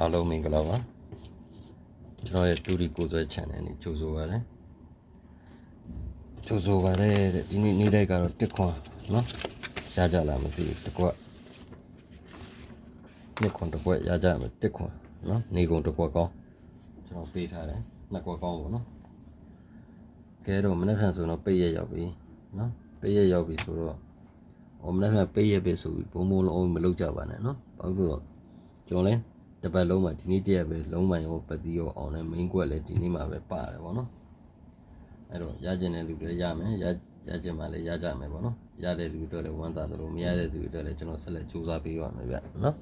အားလုံးမင်္ဂလာပါကျွန်တော်ရဲ့တူဒီကိုဆွဲ channel နဲ့ကြိုဆိုပါရစေဒီနေ့တိုက်ကတော့တစ်ခွန်နော်ရကြလားမသိဘူးတစ်ခွက်နှစ်ခွန်တစ်ခွက်ရကြမယ်တစ်ခွန်နော်နေကုန်တစ်ခွက်ကောင်းကျွန်တော်ပေးထားတယ်နှစ်ခွက်ကောင်းပေါ့နော်ကဲတော့မနေ့ကဆိုတော့ပိတ်ရရောက်ပြီနော်ပိတ်ရရောက်ပြီဆိုတော့မနေ့ကပိတ်ရပြီဆိုပြီးဘုံဘုံလုံးမလုပ်ကြပါနဲ့နော်ဘာလို့လဲကျွန်တော်လဲတပတ်လုံးမှာဒီနေ့တရက်ပဲလုံးမိုင်ရောပတိရောအောင်လဲ main ကွက်လဲဒီနေ့မှာပဲပါတယ်ဗောနော်အဲ့တော့ရကျင်တဲ့လူတွေရမယ်ရကျင်မှလည်းရကြမယ်ဗောနော်ရတဲ့လူတွေလည်းဝမ်းသာတယ်လို့မရတဲ့လူတွေလည်းကျွန်တော်ဆက်လက်စူးစမ်းပေးရမယ်ဗျနော်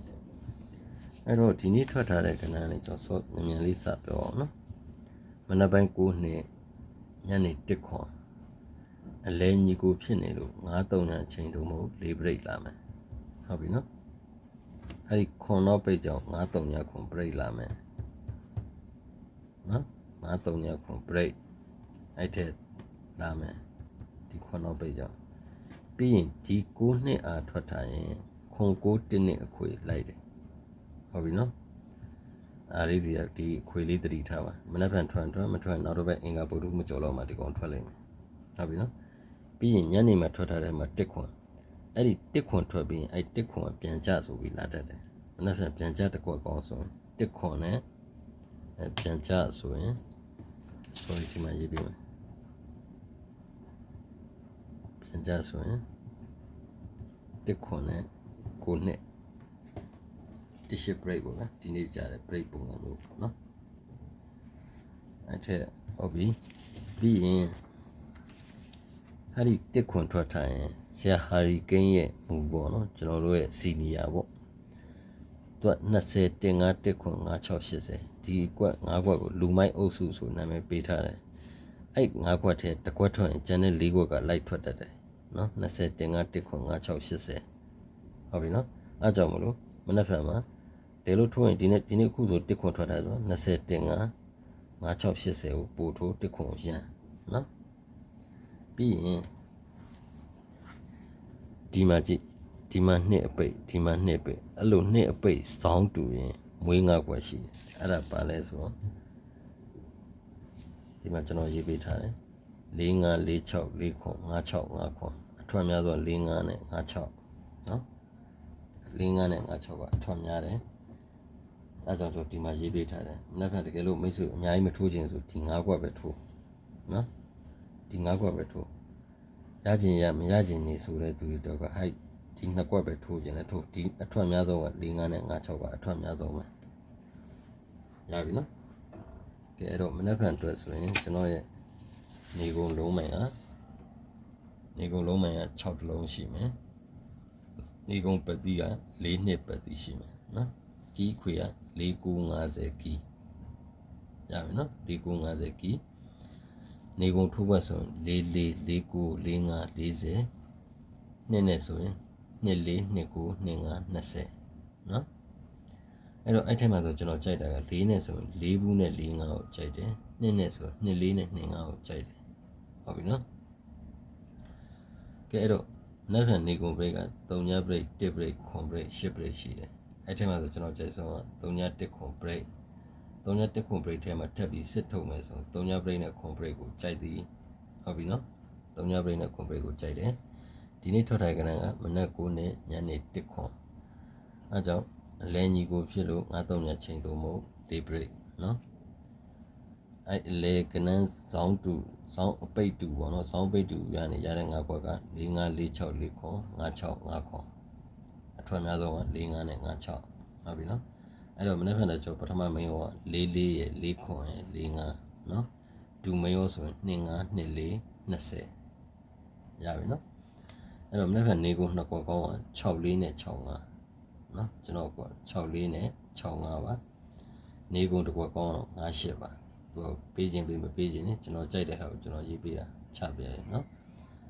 အဲ့တော့ဒီနေ့ထွက်ထားတဲ့ကဏ္ဍလေးကျွန်တော်စောမြန်လေးစပြောအောင်နော်မနက်ပိုင်း9နှစ်ညနေ1ခွန်အလဲညီကိုဖြစ်နေလို့9-3ညအချိန်တုံးမဟုတ်4 break လာမယ်ဟုတ်ပြီနော်အဲ့ဒီခွန်တော့ပိတ်ကြောင်း9-3ညခွန် break လာမယ်နော်9-3ညခွန် break အဲ့ထက်လာမယ်ဒီခွန်တော့ပိတ်ကြောင်းပြီးရင်ဒီ9နှစ်အားထွက်ထားရင်ခွန်9နှစ်အခွေလိုက်တယ်ဟုတ်ပြီနော်အားလေးဒီအခွေလေးသတိထားပါမနက်ဖြန်ထွက်မထွက်နောက်တော့ပဲအင်္ဂါဗုဒ္ဓမကြော်တော့မှဒီကောင်ထွက်လိမ့်မယ်ဟုတ်ပြီနော်ပြီးရင်ညနေမှာထွက်ထားတဲ့မှာ1ခွန်အဲ့ဒီ1ခွန်ထွက်ပြီးအဲ့1ခွန်ပြန်ကြဆိုပြီးလာတတ်တယ်မနက်ဖြန်ပြန်ကြတစ်ခွက်ကောင်းဆို1ခွန်နဲ့ပြန်ကြဆိုရင် sorry ဒီမှာရေးပြီးမယ်ပြန်ကြဆိုရင်1ခွန်နဲ့9နှစ်တရှိ break ပေါ့နော်ဒီနေ့ကြားတဲ့ break ပုံစံမျိုးပေါ့နော်အဲ့ထက်ဟုတ်ပြီပြီးရင်ဟာဒီ1ခွန်ထွက်ထားရင်ဆရာဟာရီကိန်းရဲ့မူပေါ့နော်ကျွန်တော်တို့ရဲ့စီနီယာပေါ့သူက20တင်5 1ခွန်5 6 80ဒီကွက်5ကွက်ကိုလူမိုက်အုပ်စုဆိုနာမည်ပေးထားတယ်အဲ့5ကွက်ထဲတစ်ကွက်ထွက်ရင်ကျန်တဲ့4ကွက်ကလိုက်ထွက်တတ်တယ်နော်20တင်5 1ခွန်5 6 80ဟုတ်ပြီနော်အားကြောင့်မလို့မနေ့ကမှတဲလို့ထိုးရင်ဒီနေ့ခုဆို1ခွန်ထွက်တာဆို20တင်5 5 6 80ကိုပို့ထိုး1ခွန်ရန်နော်ပြီးရင်ဒီမှာကြည့်ဒီမှာနှစ်အပိတ်ဒီမှာနှစ်ပိတ်အဲ့လိုနှစ်အပိတ်စောင်းတူရင်မွေးငါကွယ်ရှိတယ်အဲ့ဒါပါလဲဆိုတော့ဒီမှာကျွန်တော်ရေးပေးထားတယ်4 5 4 6 4ခွန်5 6 5ခွန်အထွတ်များဆို4 5နဲ့5 6နော်4 5နဲ့5 6ကအထွတ်များတယ်အဲကြောင့်ကျွန်တော်ဒီမှာရေးပေးထားတယ်မနေ့ကတကယ်လို့မိတ်ဆွေအများကြီးမထိုးခြင်းဆိုဒီ5ခွက်ပဲထိုးနော်ဒီ5ခွက်ပဲထိုးရခြင်းရမရခြင်းနေဆိုတဲ့သူတွေတော့ကဟိုက်ဒီ2ခွက်ပဲထိုးခြင်းနဲ့ထိုးဒီအထွတ်များဆုံးက4 5နဲ့5 6ကအထွတ်များဆုံးပဲရပြီနော်ကဲအဲ့တော့မနေ့ကအတွက်ဆိုရင်ကျွန်တော်ရဲ့နေကုန်လုံးမိုင်က6တလုံးရှိမယ်နေကုန်ပတိက4နှစ်ပတိရှိမယ်နော်ကီးခွေက4950ကီးရပြီနော်4950ကီးနေကုန်ထိုးဘက်ဆိုရင်44 49 45 40နှစ်နဲ့ဆိုရင်24 29 25 20နော်အဲ့တော့အဲ့ထက်မှာဆိုကျွန်တော်ကြိုက်တာက4နဲ့ဆိုရင်4ဘူးနဲ့4 5ကိုကြိုက်တယ်2နဲ့ဆိုရင်2 4နဲ့2 5ကိုကြိုက်တယ်ဟုတ်ပြီနော်ကဲအဲ့တော့နောက်ထပ်နေကုန် break က3ည break 1 break ခွန် break 10 break ရှိတယ်အဲ့ထက်မှာဆိုကျွန်တော်ကြိုက်ဆုံးက3ည1ခွန် break 3ည1ခွန် break ထဲမှာထပ်ပြီးစစ်ထုတ်မယ်ဆို3ည break နဲ့ခွန် break ကိုကြိုက်သည်ဟုတ်ပြီနော်3ည break နဲ့ခွန် break ကိုကြိုက်တယ်ဒီနေ့ထွက်ထိုင်ကဏ္ဍကမနက်9နဲ့ညနေ1ခွန်အဲကြောင့်အလဲညီကိုဖြစ်လို့9-3ညချိန်သုံးဖို့4 break နော်အဲ့အလဲကဏ္ဍဇောင်းအပိတ်တူပေါ့နော်ဇောင်းပိတ်တူရတဲ့5ခွက်က4 5 4 6 4ခွန်5 6 5ခွန်အထွတ်များဆုံးက4 5နဲ့5 6ဟုတ်ပြီနော်အဲ့တော့မနေ့ကလည်းကျွန်တော်ပထမမင်းရော4 4ရဲ့4ခွန်ရဲ့4 5နော်ဒူမင်းရောဆိုရင်2 5 2 4 20ရပြီနော်အဲ့တော့မနေ့ကနေကုန်2ခွက်ကောင်းက6 4နဲ့6 5နော်ကျွန်တော်က6 4နဲ့6 5ပါနေကုန်တစ်ခွက်ကောင်းတော့5 8ပါသူပေးခြင်းပေးမပေးခြင်းねကျွန်တော်ကြိုက်တဲ့ဟာကိုကျွန်တော်ရေးပေးတာချပြရဲเนาะ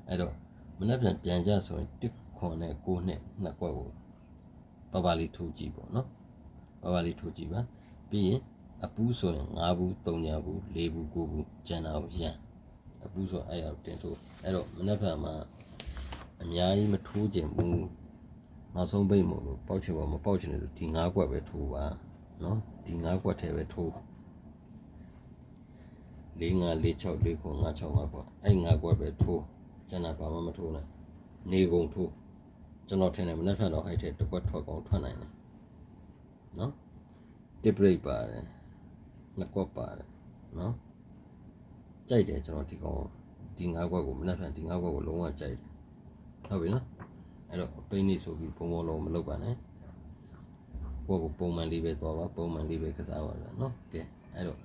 အဲ့တော့မနေ့ပြန်ကြဆိုရင်1ခွန်နဲ့9နဲ့2ခွက်ကိုပပလေးထိုးကြည့်ပေါ့เนาะပပလေးထိုးကြည့်ပါပြီးရင်အပူးဆိုရင်5ဘူး3ညဘူး4ဘူး9ဘူးကျန်တာကိုရန်အပူးဆိုအဲ့ဒါတင်ထိုးအဲ့တော့မနေ့မှာအများကြီးမထိုးခြင်းဘူးနောက်ဆုံးပိတ်မို့လို့ပေါက်ချင်မပေါက်ချင်လို့ဒီ5ခွက်ပဲထိုးပါ နော်ဒီ9ကွက်ထဲပဲထိုး4 5 4 6 4 9 5 6 5ကွက်အဲ့9ကွက်ပဲထိုးကျန်တာဘာမှမထိုးနဲ့နေကုန်ထိုးကျွန်တော်ထင်တယ်မနေ့ဖြတ်တော့ဟိုက်တဲ့တစ်ကွက်ထွက်ကုန်ထွက်နိုင်တယ်နော်တစ်ပရိတ်ပါတယ်2ကွက်ပါတယ်နော်ကြိုက်တယ်ကျွန်တော်ဒီကောင်ဒီ9ကွက်ကိုမနေ့ဖြတ်ဒီ9ကွက်ကိုလုံးဝကြိုက်တယ်ဟုတ်ပြီနော်အဲ့တော့ပိန်းနေဆိုပြီးပုံပေါ်လုံးမလုပ်ပါနဲ့ကိုယ့်ကိုပုံမှန်လေးပဲသွားပါပုံမှန်လေးပဲကစားပါဗျာနော်ကဲအဲ့တော့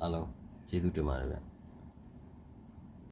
အားလုံးကျေးဇူးတင်ပါတယ်ဗျ